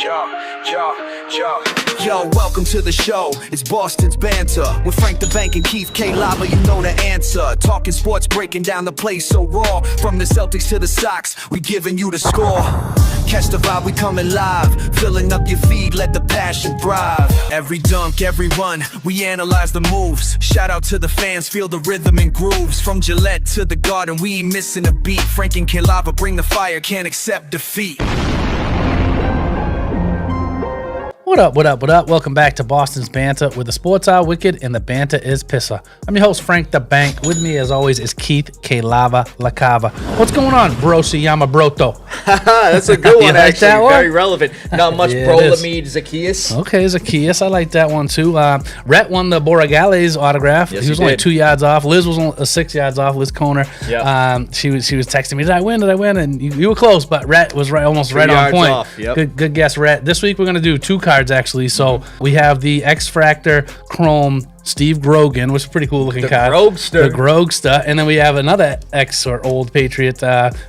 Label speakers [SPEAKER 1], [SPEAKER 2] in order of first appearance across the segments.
[SPEAKER 1] Yo, welcome to the show. It's Boston's Banter with Frank the Bank and Keith K. Lava. You know the answer. Talking sports, breaking down the play so raw. From the Celtics to the Sox, we giving you the score. Catch the vibe, we coming live. Filling up your feed, let the passion thrive. Every dunk, every run, we analyze the moves. Shout out to the fans, feel the rhythm and grooves. From Gillette to the Garden, we ain't missing a beat. Frank and K. Lava bring the fire, can't accept defeat.
[SPEAKER 2] What up, what up, what up? Welcome back to Boston's Banter, where the sports are wicked and the banter is Pissah. I'm your host, Frank the Bank. With me, as always, is Keith K. Lava La Cava. What's going on, Brosi Yamabroto?
[SPEAKER 3] That's a good one,
[SPEAKER 2] like that one?
[SPEAKER 3] Very relevant. Not much Brolamide Zacchaeus.
[SPEAKER 2] Okay, Zacchaeus. I like that one, too. Rhett won the Borregales autograph.
[SPEAKER 3] Yes,
[SPEAKER 2] he was only 2 yards off. Liz was only 6 yards off, Liz Koner.
[SPEAKER 3] Yep.
[SPEAKER 2] She was texting me, did I win? And you were close, but Rhett was almost right on point.
[SPEAKER 3] Off. Yep.
[SPEAKER 2] Good guess, Rhett. This week, we're going to do 2 cards, actually. So we have the X-Fractor Chrome Steve Grogan, which is a pretty cool looking card.
[SPEAKER 3] The
[SPEAKER 2] Grogster. And then we have another ex or old Patriot,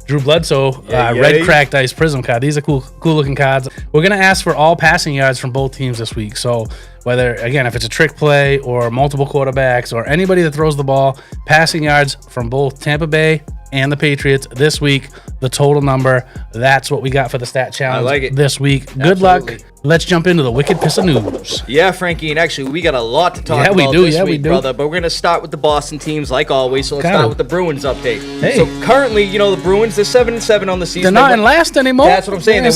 [SPEAKER 2] Drew Bledsoe, red cracked ice prism card. These are cool looking cards. We're going to ask for all passing yards from both teams this week. So whether, again, if it's a trick play or multiple quarterbacks or anybody that throws the ball, passing yards from both Tampa Bay and the Patriots this week, the total number. That's what we got for the stat challenge this week. Good luck. Let's jump into the wicked Pissah news.
[SPEAKER 3] Yeah, Frankie, and actually we got a lot to talk about this week, brother. But we're going to start with the Boston teams like always. So let's start with the Bruins update. Hey. So currently, the Bruins, they're 7-7 on the season.
[SPEAKER 2] They're not in last anymore.
[SPEAKER 3] That's what I'm saying. They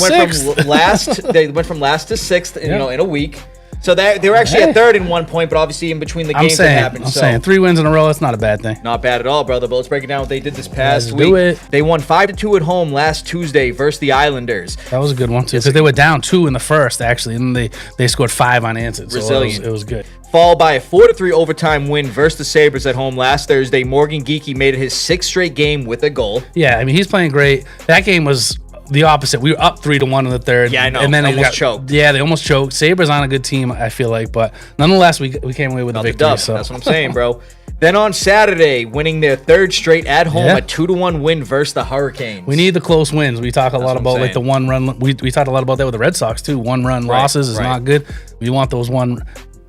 [SPEAKER 3] went from last to sixth, in a week. So they were actually at third in 1 point, but obviously in between the games that happened.
[SPEAKER 2] I'm saying 3 wins in a row, that's not a bad thing.
[SPEAKER 3] Not bad at all, brother. But let's break it down what they did this past week.
[SPEAKER 2] Do it.
[SPEAKER 3] They won 5-2 at home last Tuesday versus the Islanders.
[SPEAKER 2] That was a good one, too, because they were down 2 in the first, actually, and then they scored 5 unanswered. So
[SPEAKER 3] Resilient.
[SPEAKER 2] It was good.
[SPEAKER 3] Followed by a 4-3 overtime win versus the Sabres at home last Thursday. Morgan Geekie made it his 6th straight game with a goal.
[SPEAKER 2] Yeah, I mean, he's playing great. That game was the opposite. We were up 3-1 in the third.
[SPEAKER 3] Yeah, I know.
[SPEAKER 2] And then
[SPEAKER 3] almost choked.
[SPEAKER 2] Yeah, they almost choked. Sabres on a good team, I feel like, but nonetheless, we came away with a victory.
[SPEAKER 3] Dub. So. That's what I'm saying, bro. Then on Saturday, winning their 3rd straight at home, a 2-1 win versus the Hurricanes.
[SPEAKER 2] We need the close wins. We talk a lot about like the 1 run. We talked a lot about that with the Red Sox too. 1 run losses is not good. We want those 1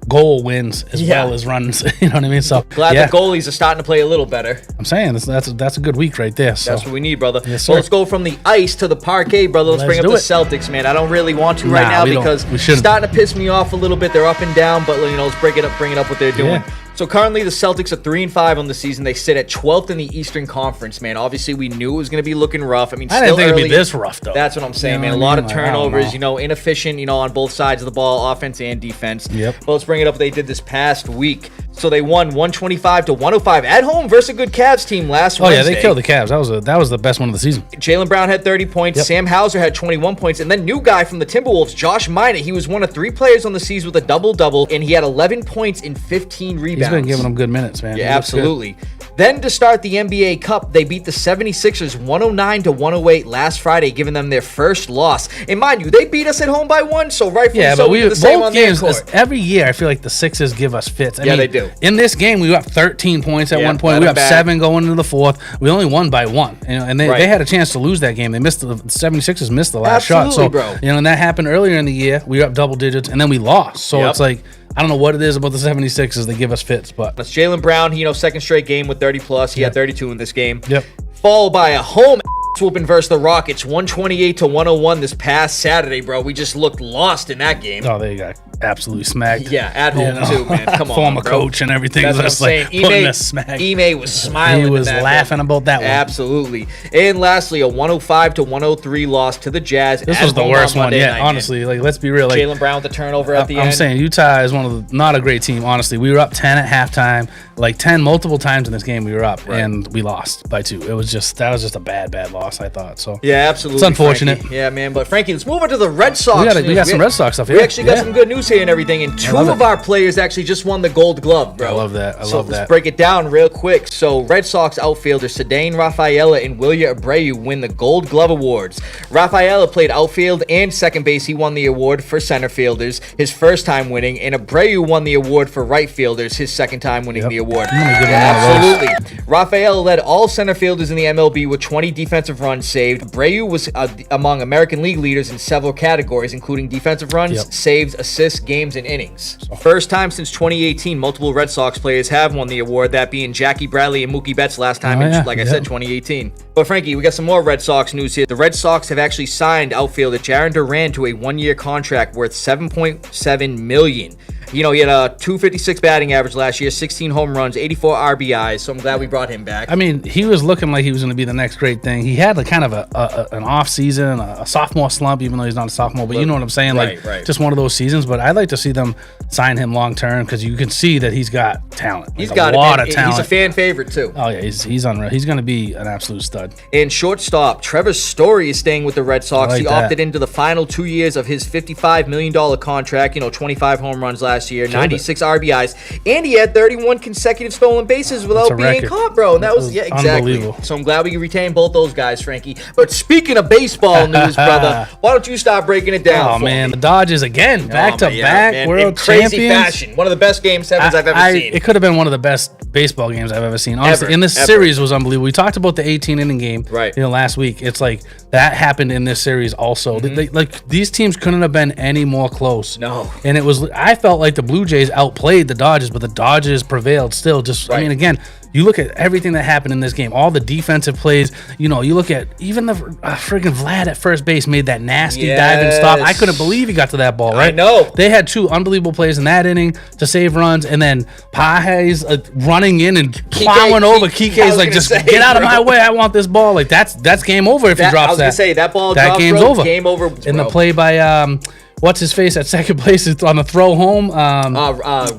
[SPEAKER 2] goal wins as well as runs. You know what I mean? So
[SPEAKER 3] glad the goalies are starting to play a little better.
[SPEAKER 2] I'm saying that's a good week right there. So
[SPEAKER 3] that's what we need, brother.
[SPEAKER 2] Yes,
[SPEAKER 3] so let's go from the ice to the parquet, brother. Let's bring up the Celtics, man. I don't really want to right now because it's starting to piss me off a little bit. They're up and down, but let's bring it up what they're doing. Yeah. So currently the Celtics are 3-5 on the season. They sit at 12th in the Eastern Conference, man. Obviously we knew it was going to be looking rough. I mean,
[SPEAKER 2] I didn't think it'd be this rough though.
[SPEAKER 3] That's what I'm saying, man. A lot of turnovers, inefficient, on both sides of the ball, offense and defense.
[SPEAKER 2] Yep.
[SPEAKER 3] But let's bring it up what they did this past week. So they won 125-105 at home versus a good Cavs team last Wednesday.
[SPEAKER 2] Oh yeah, they killed the Cavs. That was the best one of the season.
[SPEAKER 3] Jaylen Brown had 30 points. Yep. Sam Hauser had 21 points. And then new guy from the Timberwolves, Josh Minott. He was one of 3 players on the season with a double-double, and he had 11 points and 15 rebounds.
[SPEAKER 2] He's been giving them good minutes, man.
[SPEAKER 3] Yeah, absolutely. Then to start the NBA Cup, they beat the 76ers 109-108 last Friday, giving them their first loss. And mind you, they beat us at home by 1, so rightfully so. We did the same on their court.
[SPEAKER 2] Every year, I feel like the Sixers give us fits. I mean,
[SPEAKER 3] they do.
[SPEAKER 2] In this game, we were up 13 points at one point. We were up 7 going into the 4th. We only won by 1. And they had a chance to lose that game. The 76ers missed the last shot. So,
[SPEAKER 3] bro.
[SPEAKER 2] And that happened earlier in the year. We were up double digits, and then we lost. So it's like, I don't know what it is about the 76ers. They give us fits, but
[SPEAKER 3] that's Jaylen Brown. 2nd straight game with 30+. He had 32 in this game.
[SPEAKER 2] Yep.
[SPEAKER 3] Followed by a home swooping versus the Rockets, 128-101 this past Saturday, bro. We just looked lost in that game.
[SPEAKER 2] Oh, they got absolutely smacked.
[SPEAKER 3] Yeah, at home too, man. Come on,
[SPEAKER 2] former
[SPEAKER 3] bro.
[SPEAKER 2] coach and everything.
[SPEAKER 3] That's what I'm saying. Ime was smiling.
[SPEAKER 2] He was laughing about that one.
[SPEAKER 3] Absolutely. And lastly, a 105-103 loss to the Jazz.
[SPEAKER 2] This was the worst one yet, honestly. Like, let's be real. Like,
[SPEAKER 3] Jaylen Brown with the turnover at the end.
[SPEAKER 2] I'm saying Utah is one of the not a great team. Honestly, we were up 10 at halftime. Like 10 multiple times in this game, we were up and we lost by 2. That was just a bad loss, I thought. So
[SPEAKER 3] yeah, absolutely.
[SPEAKER 2] It's unfortunate.
[SPEAKER 3] Frankie. Yeah, man. But Frankie, let's move on to the Red Sox.
[SPEAKER 2] We got some Red Sox stuff here.
[SPEAKER 3] We actually got some good news here and everything. And 2 of our players actually just won the Gold Glove, bro.
[SPEAKER 2] I love that.
[SPEAKER 3] Let's break it down real quick. So Red Sox outfielder Ceddanne Rafaela and Wilyer Abreu win the Gold Glove awards. Rafaela played outfield and second base. He won the award for center fielders, his first time winning, and Abreu won the award for right fielders, his second time winning the award.
[SPEAKER 2] Absolutely.
[SPEAKER 3] Rafaela led all center fielders in the MLB with 20 defensive defensive runs saved. Abreu was among American League leaders in several categories, including defensive runs, saves, assists, games, and innings. First time since 2018, multiple Red Sox players have won the award, that being Jackie Bradley and Mookie Betts last time in, like I said, 2018. But Frankie, we got some more Red Sox news here. The Red Sox have actually signed outfielder Jarren Duran to a one-year contract worth $7.7 million. You know, he had a .256 batting average last year, 16 home runs, 84 RBIs, so I'm glad we brought him back.
[SPEAKER 2] I mean, he was looking like he was going to be the next great thing. He had like kind of an off season, a sophomore slump, even though he's not a sophomore, but you know what I'm saying? Right, just one of those seasons. But I'd like to see them sign him long term because you can see that he's got talent.
[SPEAKER 3] He's got a lot of talent. He's a fan favorite too.
[SPEAKER 2] Oh yeah, he's unreal. He's going to be an absolute stud.
[SPEAKER 3] And shortstop Red Sory is staying with the Red Sox. He opted into the final 2 years of his $55 million contract. You know, 25 home runs last year, 96 RBIs, and he had 31 consecutive stolen bases without being caught, bro. And that was exactly. So I'm glad we can retain both those guys, Frankie. But speaking of baseball news, brother, why don't you start breaking it down?
[SPEAKER 2] Oh man, the Dodgers again, back to back world champions.
[SPEAKER 3] Crazy fashion. One of the best game sevens I've ever seen.
[SPEAKER 2] It could have been one of the best baseball games I've ever seen. Honestly, and this series was unbelievable. We talked about the 18-inning game, last week. It's like that happened in this series also. Like these teams couldn't have been any more close.
[SPEAKER 3] No.
[SPEAKER 2] And it was. I felt like the Blue Jays outplayed the Dodgers, but the Dodgers prevailed still. I mean, again, you look at everything that happened in this game, all the defensive plays. You know, you look at even the freaking Vlad at first base made that nasty diving stop. I couldn't believe he got to that ball, right?
[SPEAKER 3] I know.
[SPEAKER 2] They had two unbelievable plays in that inning to save runs, and then Page's running in and plowing over. Kike's like, just get out of my way. I want this ball. Like, that's game over if he drops that. I was
[SPEAKER 3] going to say, that ball
[SPEAKER 2] that
[SPEAKER 3] dropped,
[SPEAKER 2] game's over.
[SPEAKER 3] Game over.
[SPEAKER 2] And the play by... what's his face at second place on the throw home?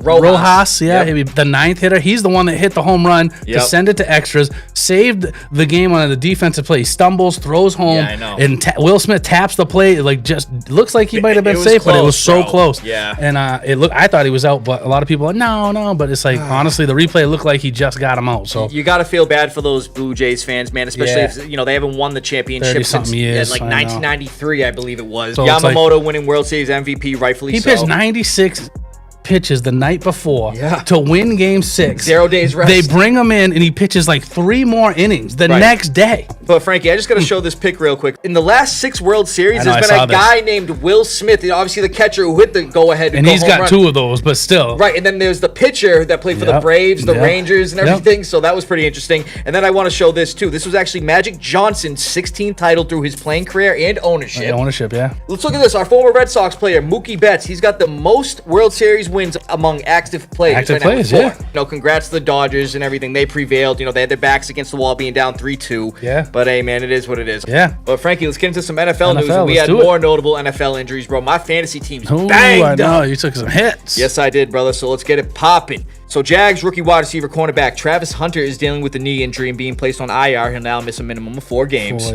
[SPEAKER 2] Rojas, the ninth hitter. He's the one that hit the home run to send it to extras, saved the game on the defensive play. He stumbles, throws home, and Will Smith taps the play. Like, just looks like he might have been safe, but it was so close.
[SPEAKER 3] Yeah,
[SPEAKER 2] and I thought he was out, but a lot of people are no. But it's like honestly, the replay looked like he just got him out. So
[SPEAKER 3] you got to feel bad for those Blue Jays fans, man. Especially if they haven't won the championship since
[SPEAKER 2] years,
[SPEAKER 3] like 1993, I believe it was. So Yamamoto winning World Series MVP, rightfully so.
[SPEAKER 2] He pitched 96 pitches the night before to win game 6.
[SPEAKER 3] 0 days rest.
[SPEAKER 2] They bring him in and he pitches like 3 more innings the next day.
[SPEAKER 3] But Frankie, I just got to show this pic real quick. In the last 6 World Series, there's been a guy named Will Smith, obviously the catcher who hit the go-ahead
[SPEAKER 2] and he's got 2 of those, but still.
[SPEAKER 3] Right, and then there's the pitcher that played for the Braves, the Rangers, and everything, so that was pretty interesting. And then I want to show this too. This was actually Magic Johnson's 16th title through his playing career and ownership. Let's look at this. Our former Red Sox player, Mookie Betts, he's got the most World Series wins among active players. Congrats to the Dodgers and everything. They prevailed. They had their backs against the wall being down 3-2.
[SPEAKER 2] Yeah.
[SPEAKER 3] But hey, man, it is what it is.
[SPEAKER 2] Yeah.
[SPEAKER 3] But Frankie, let's get into some NFL news. And we had more notable NFL injuries, bro. My fantasy team's banged up.
[SPEAKER 2] You took some hits.
[SPEAKER 3] Yes, I did, brother. So let's get it popping. So Jags rookie wide receiver cornerback Travis Hunter is dealing with a knee injury and being placed on IR. He'll now miss a minimum of 4 games.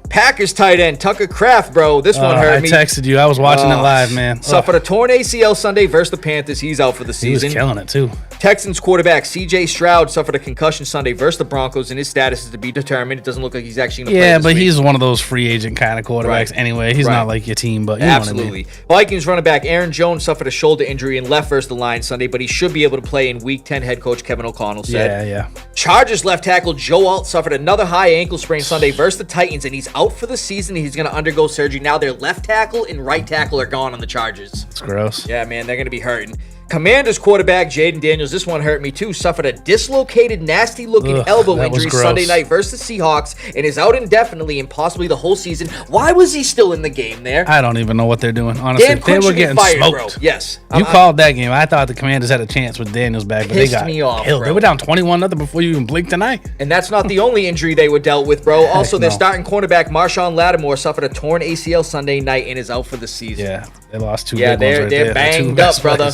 [SPEAKER 3] Packers tight end Tucker Kraft, bro. This one hurt me.
[SPEAKER 2] I texted you. I was watching it live, man.
[SPEAKER 3] Suffered a torn ACL Sunday versus the Panthers. He's out for the season.
[SPEAKER 2] He was killing it, too.
[SPEAKER 3] Texans quarterback C.J. Stroud suffered a concussion Sunday versus the Broncos, and his status is to be determined. It doesn't look like he's actually going to play this week.
[SPEAKER 2] He's one of those free agent kind of quarterbacks anyway. He's not like your team, but you know what I mean.
[SPEAKER 3] Vikings running back Aaron Jones suffered a shoulder injury and left versus the Lions Sunday, but he should be able to play in Week 10, head coach Kevin O'Connell said. Chargers left tackle Joe Alt suffered another high ankle sprain Sunday versus the Titans, and he's out for the season. He's going to undergo surgery. Now their left tackle and right tackle are gone on the Chargers.
[SPEAKER 2] It's gross.
[SPEAKER 3] Yeah, man, they're going to be hurting. Commanders quarterback Jaden Daniels, this one hurt me too, suffered a dislocated, nasty-looking elbow injury Sunday night versus the Seahawks and is out indefinitely and possibly the whole season. Why was he still in the game there?
[SPEAKER 2] I don't even know what they're doing, honestly. They were getting smoked.
[SPEAKER 3] Bro. Yes.
[SPEAKER 2] You called that game. I thought the Commanders had a chance with Daniels back, but they got killed. They were down 21-0 before you even blinked tonight.
[SPEAKER 3] And that's not the only injury they were dealt with, bro. Also, their starting cornerback Marshawn Lattimore suffered a torn ACL Sunday night and is out for the season.
[SPEAKER 2] Yeah, they lost 2 big ones right there.
[SPEAKER 3] They're banged up, brother.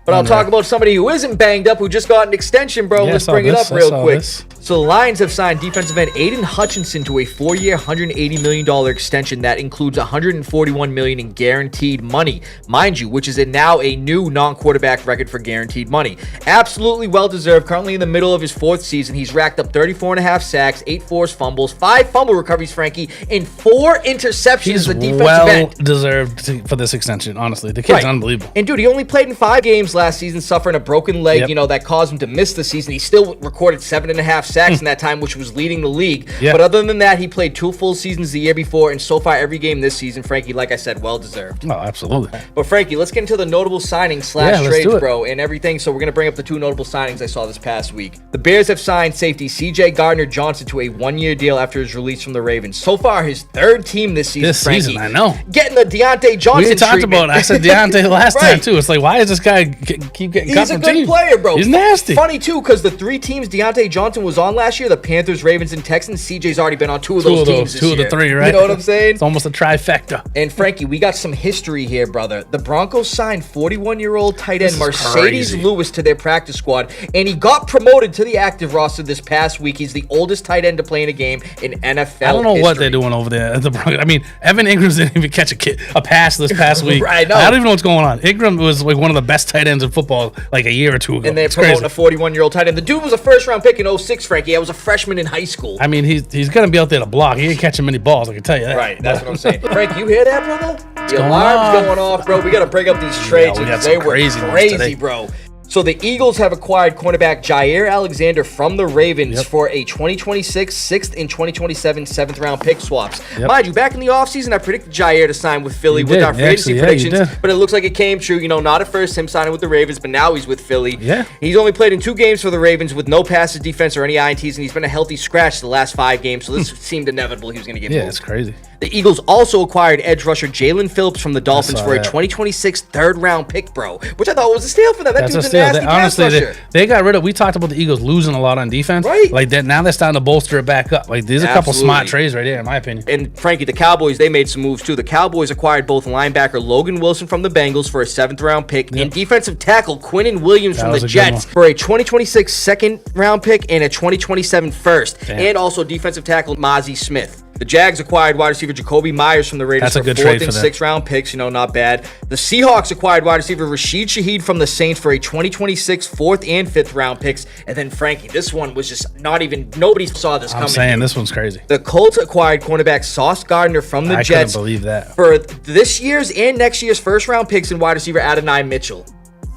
[SPEAKER 3] But I'll talk about somebody who isn't banged up, who just got an extension, bro. Let's bring it up real quick. So the Lions have signed defensive end Aiden Hutchinson to a 4-year, $180 million extension that includes $141 million in guaranteed money, mind you, which is now a new non-quarterback record for guaranteed money. Absolutely well-deserved. Currently in the middle of his 4th season, he's racked up 34.5 sacks, 8 forced fumbles, 5 fumble recoveries, Frankie, and 4 interceptions as a defensive end.
[SPEAKER 2] Well-deserved for this extension, honestly. The kid's unbelievable.
[SPEAKER 3] And dude, he only played in 5 games last season, suffering a broken leg, that caused him to miss the season. He still recorded 7.5 sacks in that time, which was leading the league.
[SPEAKER 2] Yeah.
[SPEAKER 3] But other than that, he played 2 full seasons the year before, and so far every game this season, Frankie, like I said, well deserved.
[SPEAKER 2] Oh, absolutely.
[SPEAKER 3] But Frankie, let's get into the notable signings / trades, bro, and everything. So we're gonna bring up the 2 notable signings I saw this past week. The Bears have signed safety C.J. Gardner-Johnson to a 1-year deal after his release from the Ravens. So far, his 3rd team this season. Frankie,
[SPEAKER 2] I know.
[SPEAKER 3] Getting the Deontay Johnson.
[SPEAKER 2] We talked about it. I said Deontay last time too. It's like, why is this guy keep getting cut from teams?
[SPEAKER 3] He's a good player, bro.
[SPEAKER 2] He's nasty.
[SPEAKER 3] Funny too, because the 3 teams Deontay Johnson was on last year, the Panthers, Ravens, and Texans. CJ's already been on 2 of those teams this year.
[SPEAKER 2] 2 of the 3, right?
[SPEAKER 3] You know what I'm saying?
[SPEAKER 2] It's almost a trifecta.
[SPEAKER 3] And Frankie, we got some history here, brother. The Broncos signed 41-year-old tight end Mercedes Lewis to their practice squad, and he got promoted to the active roster this past week. He's the oldest tight end to play in a game in NFL
[SPEAKER 2] I don't know
[SPEAKER 3] history.
[SPEAKER 2] what they're doing over there at the Broncos. I mean, Evan Ingram's didn't even catch a pass this past week.
[SPEAKER 3] Right, no.
[SPEAKER 2] I don't even know what's going on. Ingram was like one of the best tight ends in football like a year or 2 ago.
[SPEAKER 3] And they're promoting a 41-year-old tight end. The dude was a first-round pick in 06, Frankie. I was a freshman in high school.
[SPEAKER 2] I mean, he's going to be out there to block. He ain't catching many balls, I can tell you that.
[SPEAKER 3] Right, that's what I'm saying. Frank, you hear that, brother? The alarm's going off, bro. We got to break up these trades.
[SPEAKER 2] We got
[SPEAKER 3] they
[SPEAKER 2] some
[SPEAKER 3] were crazy, bro. So the Eagles have acquired cornerback Jair Alexander from the Ravens for a 2026 6th and 2027 7th-round pick swaps. Mind you, back in the offseason, I predicted Jair to sign with Philly with our free agency predictions, but it looks like it came true. You know, not at first him signing with the Ravens, but now he's with Philly.
[SPEAKER 2] Yeah.
[SPEAKER 3] He's only played in 2 games for the Ravens with no passes, defense, or any INTs, and he's been a healthy scratch the last 5 games, so this seemed inevitable he was going to get moved.
[SPEAKER 2] Yeah, it's crazy.
[SPEAKER 3] The Eagles also acquired edge rusher Jalen Phillips from the Dolphins for a 2026 3rd-round pick, bro, which I thought was a steal for them. That dude's a nasty pass rusher.
[SPEAKER 2] They got rid of. We talked about the Eagles losing a lot on defense,
[SPEAKER 3] right?
[SPEAKER 2] Like that. Now they're starting to bolster it back up. Like there's a couple smart trades right there, in my opinion.
[SPEAKER 3] And Frankie, the Cowboys, they made some moves too. The Cowboys acquired both linebacker Logan Wilson from the Bengals for a 7th-round pick and defensive tackle Quinnen Williams from the Jets for a 2026 2nd-round pick and a 2027 1st, and also defensive tackle Mozzie Smith. The Jags acquired wide receiver Jacoby Myers from the Raiders for 4th and 6th-round picks. You know, not bad. The Seahawks acquired wide receiver Rashid Shaheed from the Saints for a 2026 4th and 5th-round picks. And then, Frankie, this one was just nobody saw this coming.
[SPEAKER 2] I'm saying this one's crazy.
[SPEAKER 3] The Colts acquired cornerback Sauce Gardner from the Jets.
[SPEAKER 2] I couldn't believe that.
[SPEAKER 3] For this year's and next year's 1st-round picks and wide receiver Adonai Mitchell.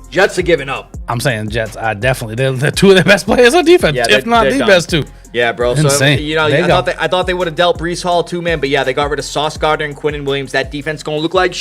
[SPEAKER 3] Jets are giving up.
[SPEAKER 2] I'm saying Jets are definitely they're 2 of their best players on defense, if not the best 2.
[SPEAKER 3] Yeah, bro.
[SPEAKER 2] Insane.
[SPEAKER 3] So, you know, I thought they would have dealt Breece Hall too, man. But yeah, they got rid of Sauce Gardner and Quinnen Williams. That defense going to look like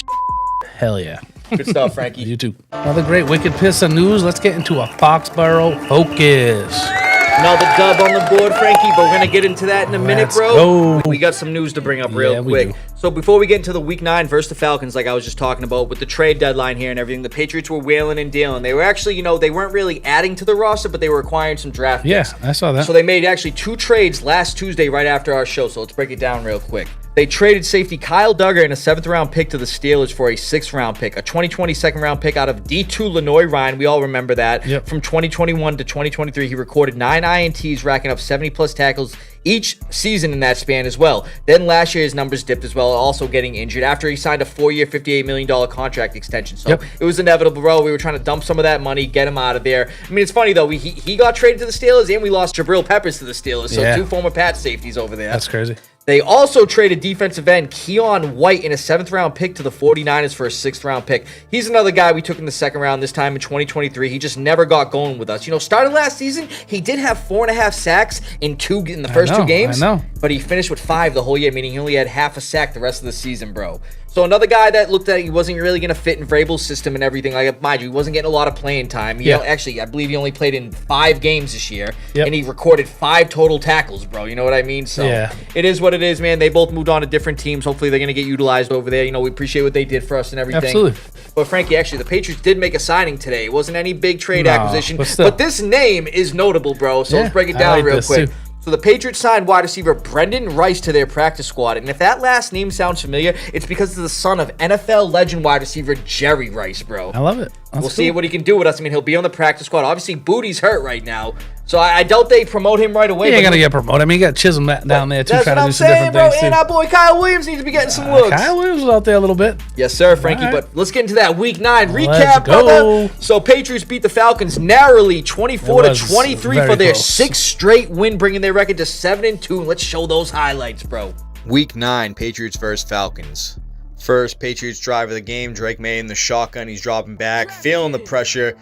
[SPEAKER 2] hell yeah.
[SPEAKER 3] Good stuff, Frankie.
[SPEAKER 2] You too. Another great Wicked Pissah news. Let's get into a Foxboro Focus.
[SPEAKER 3] Another dub on the board, Frankie, but we're going to get into that in a minute, bro. We got some news to bring up real quick. So before we get into the Week 9 versus the Falcons, like I was just talking about, with the trade deadline here and everything, the Patriots were wheeling and dealing. They were actually, you know, they weren't really adding to the roster, but they were acquiring some draft picks.
[SPEAKER 2] Yeah, I saw that.
[SPEAKER 3] So they made actually 2 trades last Tuesday right after our show, so let's break it down real quick. They traded safety Kyle Duggar and a 7th-round pick to the Steelers for a 6th-round pick, a 2020 2nd-round pick out of D2 Lenoir Ryan. We all remember that.
[SPEAKER 2] Yep.
[SPEAKER 3] From 2021 to 2023, he recorded 9 INTs, racking up 70-plus tackles each season in that span as well. Then last year, his numbers dipped as well, also getting injured after he signed a 4-year, $58 million contract extension. So it was inevitable, bro. We were trying to dump some of that money, get him out of there. I mean, it's funny, though. He got traded to the Steelers, and we lost Jabril Peppers to the Steelers. So 2 former Pats safeties over there.
[SPEAKER 2] That's crazy.
[SPEAKER 3] They also traded defensive end Keon White in a 7th-round pick to the 49ers for a 6th-round pick. He's another guy we took in the 2nd round this time in 2023. He just never got going with us. You know, starting last season, he did have 4.5 sacks in the first 2 games.
[SPEAKER 2] I know.
[SPEAKER 3] But he finished with 5 the whole year, meaning he only had half a sack the rest of the season, bro. So another guy that looked at he wasn't really going to fit in Vrabel's system and everything. Like, mind you, he wasn't getting a lot of playing time. Actually, I believe he only played in 5 games this year, and he recorded 5 total tackles, bro. You know what I mean? So it is what it is, man. They both moved on to different teams. Hopefully, they're going to get utilized over there. You know, we appreciate what they did for us and everything.
[SPEAKER 2] Absolutely.
[SPEAKER 3] But Frankie, actually, the Patriots did make a signing today. It wasn't any big trade acquisition, but this name is notable, bro. So let's break it down real quick. So the Patriots signed wide receiver Brendan Rice to their practice squad. And if that last name sounds familiar, it's because it's the son of NFL legend wide receiver Jerry Rice, bro.
[SPEAKER 2] I love it.
[SPEAKER 3] We'll see what he can do with us. I mean, he'll be on the practice squad. Obviously, Booty's hurt right now. So I doubt they promote him right away.
[SPEAKER 2] He ain't going to get promoted. I mean, you got Chisholm down there, too,
[SPEAKER 3] that's
[SPEAKER 2] trying
[SPEAKER 3] what
[SPEAKER 2] to
[SPEAKER 3] I'm
[SPEAKER 2] do some
[SPEAKER 3] saying,
[SPEAKER 2] different
[SPEAKER 3] bro.
[SPEAKER 2] things,
[SPEAKER 3] And our boy Kyle Williams needs to be getting some looks.
[SPEAKER 2] Kyle Williams was out there a little bit.
[SPEAKER 3] Yes, sir, Frankie. But let's get into that Week 9 recap,
[SPEAKER 2] Let's go.
[SPEAKER 3] brother. So Patriots beat the Falcons narrowly 24-23 for their 6th straight win, bringing their record to 7-2. Let's show those highlights, bro.
[SPEAKER 4] Week 9, Patriots versus Falcons. First Patriots drive of the game, Drake May in the shotgun. He's dropping back, feeling the pressure.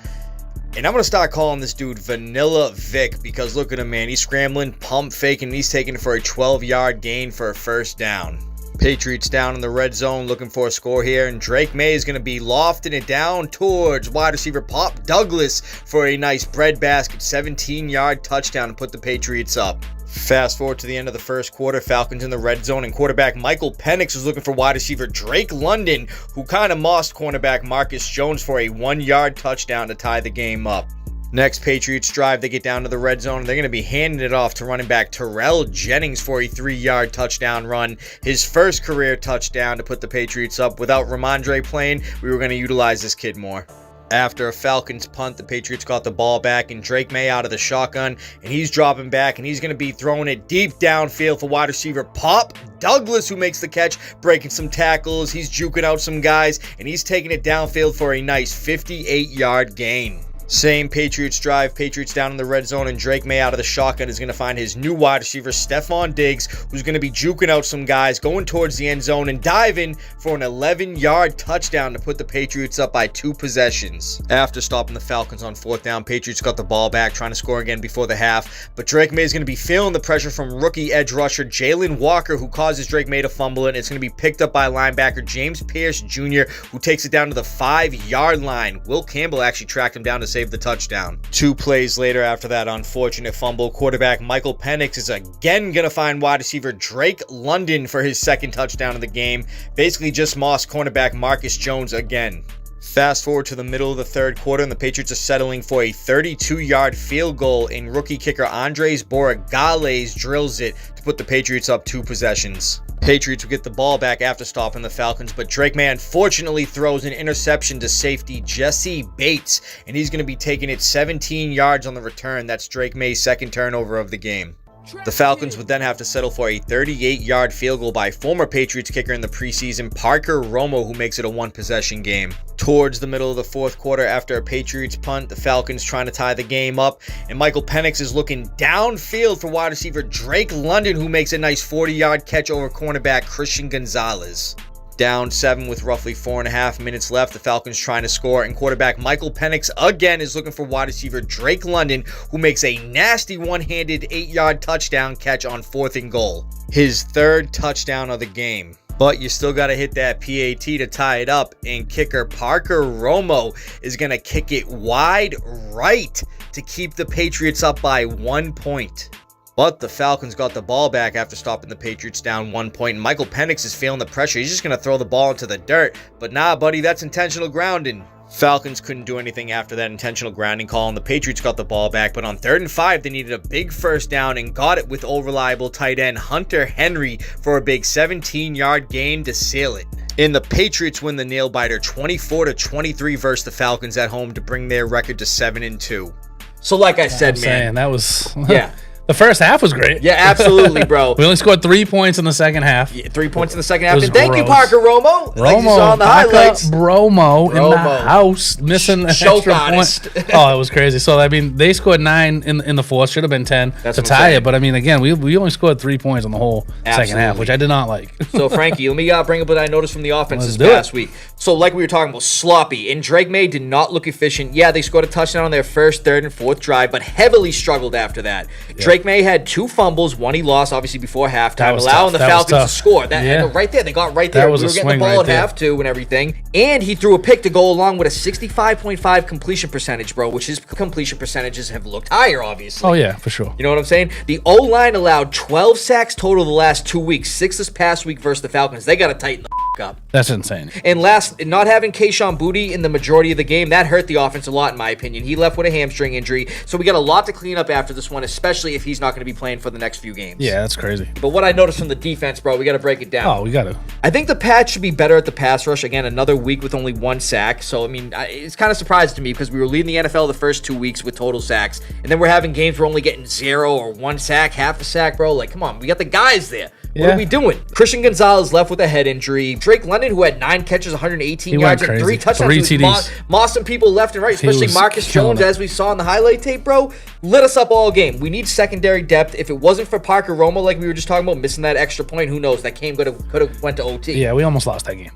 [SPEAKER 4] And I'm going to start calling this dude Vanilla Vic because look at him, man. He's scrambling, pump faking, and he's taking it for a 12-yard gain for a first down. Patriots down in the red zone looking for a score here, and Drake May is going to be lofting it down towards wide receiver Pop Douglas for a nice breadbasket 17-yard touchdown to put the Patriots up. Fast forward to the end of the first quarter, Falcons in the red zone, and quarterback Michael Penix was looking for wide receiver Drake London, who kind of mossed cornerback Marcus Jones for a 1-yard touchdown to tie the game up. Next Patriots drive, they get down to the red zone, and they're going to be handing it off to running back Terrell Jennings for a 3-yard touchdown run. His first career touchdown to put the Patriots up. Without Ramondre playing, we were going to utilize this kid more. After a Falcons punt, the Patriots got the ball back, and Drake May out of the shotgun, and he's dropping back, and he's going to be throwing it deep downfield for wide receiver Pop Douglas, who makes the catch, breaking some tackles. He's juking out some guys, and he's taking it downfield for a nice 58-yard gain. Same Patriots drive, Patriots down in the red zone, and Drake May out of the shotgun is going to find his new wide receiver, Stephon Diggs, who's going to be juking out some guys, going towards the end zone, and diving for an 11-yard touchdown to put the Patriots up by 2 possessions. After stopping the Falcons on 4th down, Patriots got the ball back, trying to score again before the half, but Drake May is going to be feeling the pressure from rookie edge rusher Jalen Walker, who causes Drake May to fumble it, and it's going to be picked up by linebacker James Pierce Jr., who takes it down to the 5-yard line. Will Campbell actually tracked him down to save the touchdown. 2 plays later after that unfortunate fumble, quarterback Michael Penix is again going to find wide receiver Drake London for his second touchdown of the game. Basically just mossed cornerback Marcus Jones again. Fast forward to the middle of the third quarter, and the Patriots are settling for a 32-yard field goal, and rookie kicker Andres Borregales drills it to put the Patriots up 2 possessions. Patriots will get the ball back after stopping the Falcons, but Drake May unfortunately throws an interception to safety Jesse Bates, and he's going to be taking it 17 yards on the return. That's Drake May's second turnover of the game. The Falcons would then have to settle for a 38-yard field goal by former Patriots kicker in the preseason, Parker Romo, who makes it a 1-possession game. Towards the middle of the fourth quarter, after a Patriots punt, the Falcons trying to tie the game up, and Michael Penix is looking downfield for wide receiver Drake London, who makes a nice 40-yard catch over cornerback Christian Gonzalez. Down 7 with roughly 4.5 minutes left, the Falcons trying to score, and quarterback Michael Penix again is looking for wide receiver Drake London, who makes a nasty one-handed 8-yard touchdown catch on 4th and goal. His 3rd touchdown of the game. But you still got to hit that PAT to tie it up, and kicker Parker Romo is going to kick it wide right to keep the Patriots up by 1 point. But the Falcons got the ball back after stopping the Patriots down 1 point, and Michael Penix is feeling the pressure. He's just going to throw the ball into the dirt. But nah, buddy, that's intentional grounding. Falcons couldn't do anything after that intentional grounding call, and the Patriots got the ball back. But on 3rd and 5, they needed a big first down and got it with old-reliable tight end Hunter Henry for a big 17-yard gain to seal it. And the Patriots win the nail-biter 24-23 versus the Falcons at home to bring their record to 7-2.
[SPEAKER 3] So like I said, man.
[SPEAKER 2] That was...
[SPEAKER 3] Yeah.
[SPEAKER 2] The first half was great.
[SPEAKER 3] Yeah, absolutely, bro.
[SPEAKER 2] We only scored 3 points in the second half.
[SPEAKER 3] Yeah, 3 points in the second half. And thank you, Parker Romo. Like you saw on the highlights.
[SPEAKER 2] Bromo in the house, missing an extra point. Oh, it was crazy. So, I mean, they scored 9 in the fourth. Should have been 10 to tie it. But, I mean, again, we only scored 3 points in the whole second half, which I did not like.
[SPEAKER 3] So, Frankie, let me bring up what I noticed from the offense this past week. So, like we were talking about, sloppy. And Drake May did not look efficient. Yeah, they scored a touchdown on their first, 3rd, and 4th drive, but heavily struggled after that. Yeah. Drake May had 2 fumbles, 1 he lost, obviously, before halftime, allowing the Falcons to score. That right there, they got right there. We were getting the ball at half, too, and everything. And he threw a pick to go along with a 65.5 completion percentage, bro, which his completion percentages have looked higher, obviously.
[SPEAKER 2] Oh, yeah, for sure.
[SPEAKER 3] You know what I'm saying? The O-line allowed 12 sacks total the last 2 weeks, 6 this past week versus the Falcons. They got to tighten the up.
[SPEAKER 2] That's insane.
[SPEAKER 3] And last, not having Kayshon Boutte in the majority of the game, that hurt the offense a lot, in my opinion. He left with a hamstring injury, so we got a lot to clean up after this one, especially if he's not going to be playing for the next few games.
[SPEAKER 2] Yeah, that's crazy.
[SPEAKER 3] But what I noticed from the defense, bro, we got to break it down.
[SPEAKER 2] Oh, we got to.
[SPEAKER 3] I think the Pats should be better at the pass rush. Again, another week with only 1 sack. So, I mean, it's kind of surprising to me because we were leading the NFL the first 2 weeks with total sacks, and then we're having games where we're only getting 0 or 1 sack, half a sack, bro. Like, come on, we got the guys there. What are we doing? Christian Gonzalez left with a head injury. Drake London, who had 9 catches, 118 yards, and 3 touchdowns.
[SPEAKER 2] 3 TDs.
[SPEAKER 3] Mossing people left and right, especially Marcus Jones, as we saw in the highlight tape, bro. lit us up all game. We need secondary depth. If it wasn't for Parker Roma, like we were just talking about, missing that extra point, who knows? That game could have went to OT.
[SPEAKER 2] Yeah, we almost lost that game.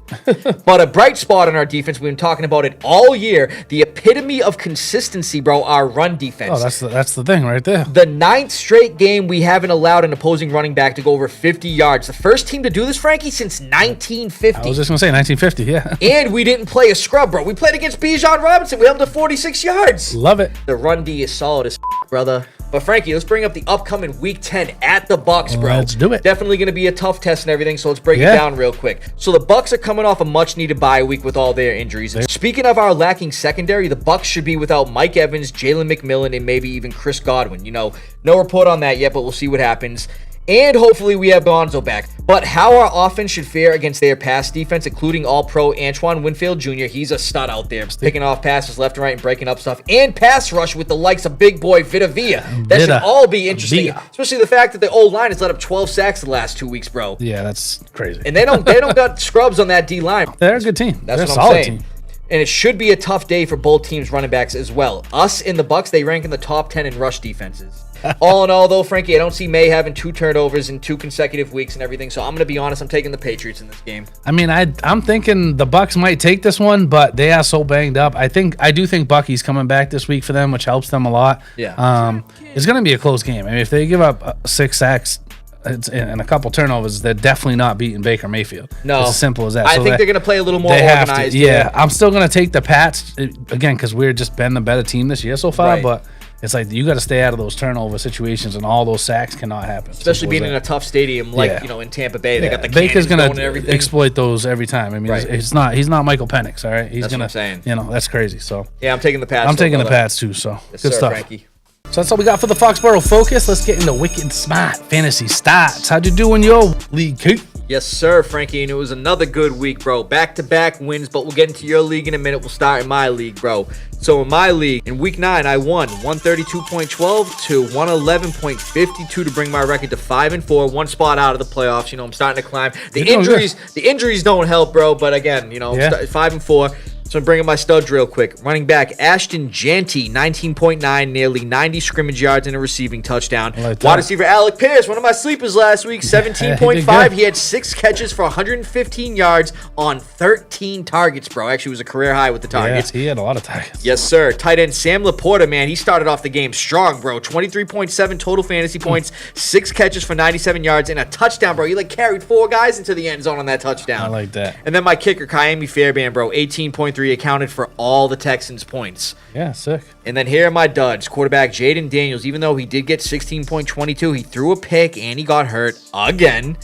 [SPEAKER 3] But a bright spot in our defense, we've been talking about it all year. The epitome of consistency, bro, our run defense.
[SPEAKER 2] Oh, that's the thing right there.
[SPEAKER 3] The 9th straight game we haven't allowed an opposing running back to go over 50 yards. The first team to do this, Frankie, since 1950.
[SPEAKER 2] I was just going to say 1950, yeah.
[SPEAKER 3] And we didn't play a scrub, bro. We played against Bijan Robinson. We held him to 46 yards.
[SPEAKER 2] Love it.
[SPEAKER 3] The run D is solid as brother. But Frankie, let's bring up the upcoming Week 10 at the Bucs, bro.
[SPEAKER 2] Let's do it.
[SPEAKER 3] Definitely going to be a tough test and everything, so let's break it down real quick. So the Bucs are coming off a much-needed bye week with all their injuries. And speaking of our lacking secondary, the Bucs should be without Mike Evans, Jalen McMillan, and maybe even Chris Godwin. You know, no report on that yet, but we'll see what happens. And hopefully we have Bonzo back. But how our offense should fare against their pass defense, including all-pro Antoine Winfield Jr., he's a stud out there, picking off passes left and right and breaking up stuff. And pass rush with the likes of big boy Vita Villa. That should all be interesting, especially the fact that the old line has let up 12 sacks the last 2 weeks, bro.
[SPEAKER 2] Yeah, that's crazy.
[SPEAKER 3] And they don't got scrubs on that D-line.
[SPEAKER 2] They're a good team.
[SPEAKER 3] That's
[SPEAKER 2] They're
[SPEAKER 3] what
[SPEAKER 2] a
[SPEAKER 3] I'm
[SPEAKER 2] solid
[SPEAKER 3] saying.
[SPEAKER 2] team.
[SPEAKER 3] And it should be a tough day for both teams' running backs as well. Us and the Bucs, they rank in the top 10 in rush defenses. All in all, though, Frankie, I don't see May having 2 turnovers in 2 consecutive weeks and everything. So I'm going to be honest, I'm taking the Patriots in this game.
[SPEAKER 2] I mean, I'm thinking the Bucs might take this one, but they are so banged up. I do think Bucky's coming back this week for them, which helps them a lot.
[SPEAKER 3] Yeah.
[SPEAKER 2] It's going to be a close game. I mean, if they give up 6 sacks and a couple turnovers, they're definitely not beating Baker Mayfield.
[SPEAKER 3] No.
[SPEAKER 2] It's as simple as that.
[SPEAKER 3] I think they're going to play a little more organized.
[SPEAKER 2] Yeah, I'm still going to take the Pats, again, because we've just been the better team this year so far,
[SPEAKER 3] Right.
[SPEAKER 2] but it's like you got to stay out of those turnover situations, and all those sacks cannot happen.
[SPEAKER 3] Especially being in a tough stadium like, you know, in Tampa Bay. They got the
[SPEAKER 2] Baker's
[SPEAKER 3] going
[SPEAKER 2] to exploit those every time. I mean, he's not Michael Penix, all right? He's
[SPEAKER 3] That's
[SPEAKER 2] going
[SPEAKER 3] what I'm saying.
[SPEAKER 2] You know, that's crazy. So
[SPEAKER 3] yeah, I'm taking the Pats.
[SPEAKER 2] I'm taking the Pats too, so
[SPEAKER 3] yes,
[SPEAKER 2] good
[SPEAKER 3] sir,
[SPEAKER 2] stuff.
[SPEAKER 3] Frankie.
[SPEAKER 2] So that's all we got for the Foxboro Focus. Let's get into Wicked Smaht Fantasy Stahts. How'd you do in your league, Coop?
[SPEAKER 3] Yes, sir, Frankie, and it was another good week, bro. Back-to-back wins, but we'll get into your league in a minute. We'll start in my league, bro. So in my league, in Week 9, I won 132.12 to 111.52 to bring my record to 5-4, 1 spot out of the playoffs. You know, I'm starting to climb. The injuries don't help, bro, but again, you know, 5-4. So I'm bringing my studs real quick. Running back, Ashton Janty, 19.9, nearly 90 scrimmage yards and a receiving touchdown. Wide receiver, Alec Pierce, one of my sleepers last week, 17.5. He had 6 catches for 115 yards on 13 targets, bro. Actually, it was a career high with the targets.
[SPEAKER 2] Yeah, he had a lot of targets.
[SPEAKER 3] Yes, sir. Tight end Sam Laporta, man, he started off the game strong, bro. 23.7 total fantasy points, 6 catches for 97 yards, and a touchdown, bro. He carried 4 guys into the end zone on that touchdown.
[SPEAKER 2] I like that.
[SPEAKER 3] And then my kicker, Kyami Fairbairn, bro, 18.3, accounted for all the Texans' points.
[SPEAKER 2] Yeah, sick.
[SPEAKER 3] And then here are my duds. Quarterback Jaden Daniels, even though he did get 16.22, he threw a pick and he got hurt again.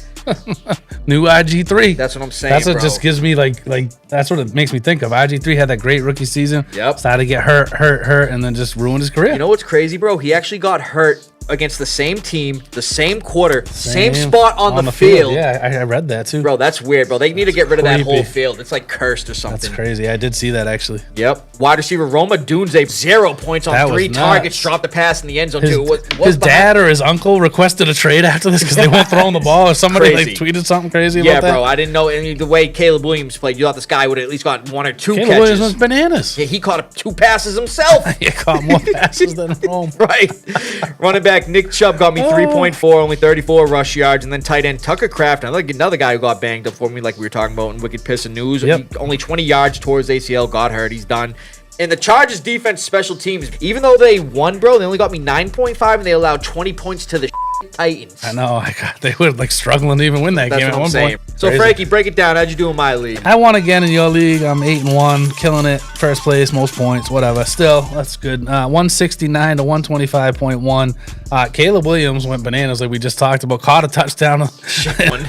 [SPEAKER 2] New IG3.
[SPEAKER 3] That's what I'm saying.
[SPEAKER 2] That's what
[SPEAKER 3] bro.
[SPEAKER 2] just gives me like that's what it makes me think of. IG3 had that great rookie season.
[SPEAKER 3] Yep.
[SPEAKER 2] Started to get hurt, and then just ruined his career.
[SPEAKER 3] You know what's crazy, bro? He actually got hurt against the same team, the same quarter, same spot on the field.
[SPEAKER 2] Yeah, I read that too.
[SPEAKER 3] Bro, that's weird, bro. They need to get rid of that whole field. It's like cursed or something.
[SPEAKER 2] That's crazy. I did see that actually.
[SPEAKER 3] Yep. Wide receiver Roma Dunze, 0 points on 3 targets, dropped the pass in the end zone too.
[SPEAKER 2] His dad or his uncle requested a trade after this because they weren't throwing the ball, or somebody tweeted something crazy about that.
[SPEAKER 3] Yeah, bro. I didn't know. I mean, the way Caleb Williams played, you thought this guy would have at least got 1 or 2 catches.
[SPEAKER 2] Caleb Williams was bananas.
[SPEAKER 3] Yeah, he caught 2 passes himself.
[SPEAKER 2] He caught more passes than Rome.
[SPEAKER 3] Right. Running back Nick Chubb got me 3.4, only 34 rush yards. And then tight end Tucker Kraft, another guy who got banged up for me, like we were talking about in Wicked Pissah News. Only 20 yards towards ACL, got hurt. He's done. And the Chargers defense special teams, even though they won, bro, they only got me 9.5 and they allowed 20 points to the Titans.
[SPEAKER 2] I know. They were struggling to even win that game at one point.
[SPEAKER 3] So, crazy. Frankie, break it down. How'd you do in my league?
[SPEAKER 2] I won again in your league. I'm 8-1, killing it. First place, most points, whatever. Still, that's good. 169 to 125.1. Caleb Williams went bananas like we just talked about. Caught a touchdown.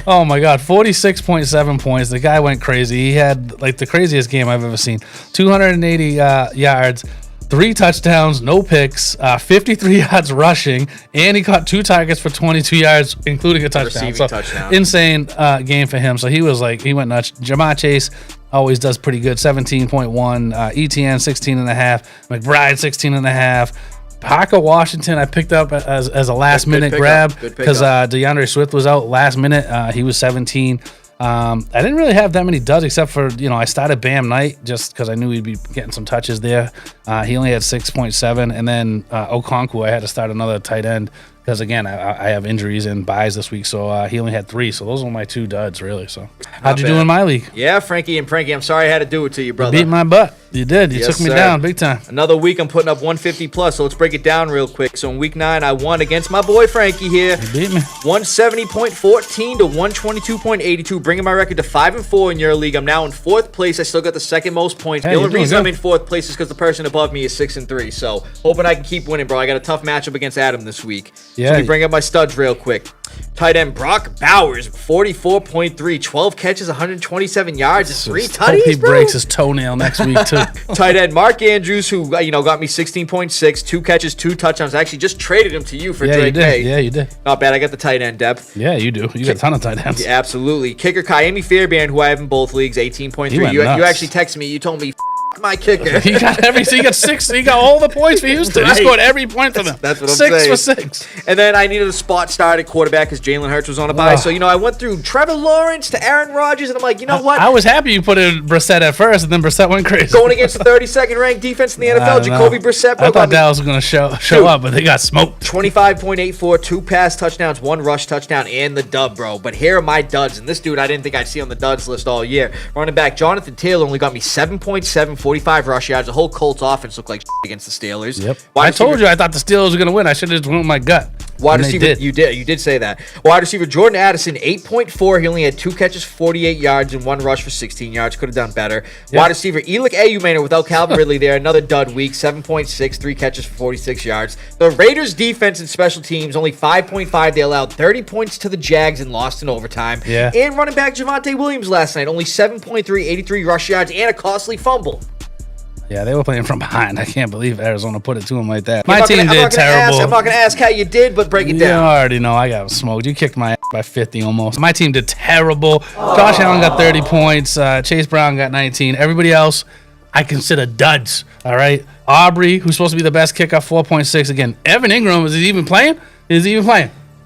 [SPEAKER 2] Oh, my God. 46.7 points. The guy went crazy. He had the craziest game I've ever seen. 280 yards. 3 touchdowns, no picks, 53 yards rushing, and he caught 2 targets for 22 yards, including a touchdown.
[SPEAKER 3] Touchdown.
[SPEAKER 2] Insane game for him. So he went nuts. Jamar Chase always does pretty good, 17.1. ETN, 16.5. McBride, 16.5. Parker Washington, I picked up as a last-minute grab because DeAndre Swift was out last minute. He was 17. I didn't really have that many duds except for, I started Bam Knight just because I knew he'd be getting some touches there. He only had 6.7. And then Okonkwo, I had to start another tight end because, again, I have injuries and buys this week. So he only had 3. So those were my 2 duds, really. So how'd you do in my league?
[SPEAKER 3] Yeah, Frankie, I'm sorry I had to do it to you, brother.
[SPEAKER 2] You beat my butt. You did. You took me down big time.
[SPEAKER 3] Another week, I'm putting up 150 plus. So let's break it down real quick. So in week 9, I won against my boy Frankie here.
[SPEAKER 2] You beat me.
[SPEAKER 3] 170.14 to 122.82, bringing my record to 5-4 in your league. I'm now in 4th place. I still got the second most points.
[SPEAKER 2] Hey,
[SPEAKER 3] the only reason I'm in 4th place is because the person above me is 6-3. So hoping I can keep winning, bro. I got a tough matchup against Adam this week.
[SPEAKER 2] Yeah.
[SPEAKER 3] So let me bring up my studs real quick. Tight end Brock Bowers, 44.3, 12 catches, 127 yards, and 3 tutties,
[SPEAKER 2] Hope he
[SPEAKER 3] bro.
[SPEAKER 2] breaks his toenail next week, too.
[SPEAKER 3] Tight end Mark Andrews, who got me 16.6, 2 catches, 2 touchdowns. I actually just traded him to you for Drake May.
[SPEAKER 2] Yeah, you did.
[SPEAKER 3] Not bad. I got the tight end depth.
[SPEAKER 2] Yeah, you do. You got a ton of tight ends.
[SPEAKER 3] Yeah, absolutely. Kicker Kaimi Fairbairn, who I have in both leagues, 18.3. You actually texted me. You told me, my kicker.
[SPEAKER 2] He got 6. He got all the points for Houston.
[SPEAKER 3] Right.
[SPEAKER 2] He scored every point for them.
[SPEAKER 3] That's what I'm
[SPEAKER 2] 6
[SPEAKER 3] saying.
[SPEAKER 2] for 6.
[SPEAKER 3] And then I needed a spot start at quarterback because Jalen Hurts was on a bye. So, I went through Trevor Lawrence to Aaron Rodgers, and I'm like, you know what?
[SPEAKER 2] I was happy you put in Brissett at first, and then Brissett went crazy.
[SPEAKER 3] Going against the 32nd ranked defense in the NFL, Jacoby Brissett.
[SPEAKER 2] I thought Dallas was going to show up, but they got smoked.
[SPEAKER 3] 25.84, 2 pass touchdowns, 1 rush touchdown, and the dub, bro. But here are my duds, and this dude I didn't think I'd see on the duds list all year. Running back Jonathan Taylor only got me 7.7, 45 rush yards. The whole Colts offense looked like against the Steelers.
[SPEAKER 2] Yep. I told you I thought the Steelers were going to win. I should have just went with my gut.
[SPEAKER 3] Wide receiver, you did say that. Wide receiver Jordan Addison, 8.4. He only had 2 catches, 48 yards, and 1 rush for 16 yards. Could have done better. Yep. Wide receiver Elick Ayumena without Calvin Ridley there. Another dud week, 7.6, 3 catches for 46 yards. The Raiders defense and special teams, only 5.5. They allowed 30 points to the Jags and lost in overtime.
[SPEAKER 2] Yeah.
[SPEAKER 3] And running back Javonte Williams last night, only 7.3, 83 rush yards, and a costly fumble.
[SPEAKER 2] Yeah, they were playing from behind. I can't believe Arizona put it to them like that. My team did terrible.
[SPEAKER 3] I'm not going to ask how you did, but break it down.
[SPEAKER 2] You already know I got smoked. You kicked my ass by 50 almost. My team did terrible. Josh Allen got 30 points. Chase Brown got 19. Everybody else, I consider duds. All right. Aubrey, who's supposed to be the best kicker, 4.6 again. Evan Ingram, is he even playing?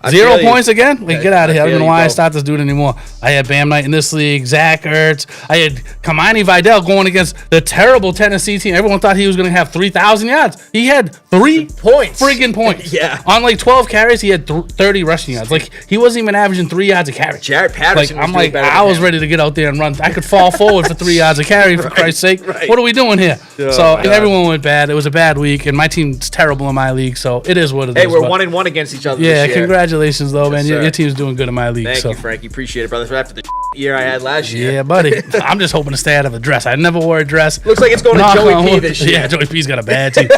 [SPEAKER 2] 0 points again? Wait, get out of here. I don't know why I start this dude anymore. I had Bam Knight in this league, Zach Ertz. I had Kamani Vidal going against the terrible Tennessee team. Everyone thought he was going to have 3,000 yards. He had 3
[SPEAKER 3] points.
[SPEAKER 2] Friggin' points.
[SPEAKER 3] Yeah.
[SPEAKER 2] On like 12 carries, he had 30 rushing yards. Like, he wasn't even averaging 3 yards a carry.
[SPEAKER 3] Jared Patterson
[SPEAKER 2] I was ready to get out there and run. I could fall forward for 3 yards a carry, for Christ's sake. Right. What are we doing here? Everyone went bad. It was a bad week, and my team's terrible in my league, so it is what it is.
[SPEAKER 3] Hey, we're 1-1 against each other this year.
[SPEAKER 2] Congratulations, though, man. Your team's doing good in my league.
[SPEAKER 3] Thank you, Frankie. Appreciate it, brother. After the year I had last year.
[SPEAKER 2] Yeah, buddy. I'm just hoping to stay out of a dress. I never wore a dress.
[SPEAKER 3] Looks like it's going to Joey P this year.
[SPEAKER 2] Yeah, Joey P's got a bad team.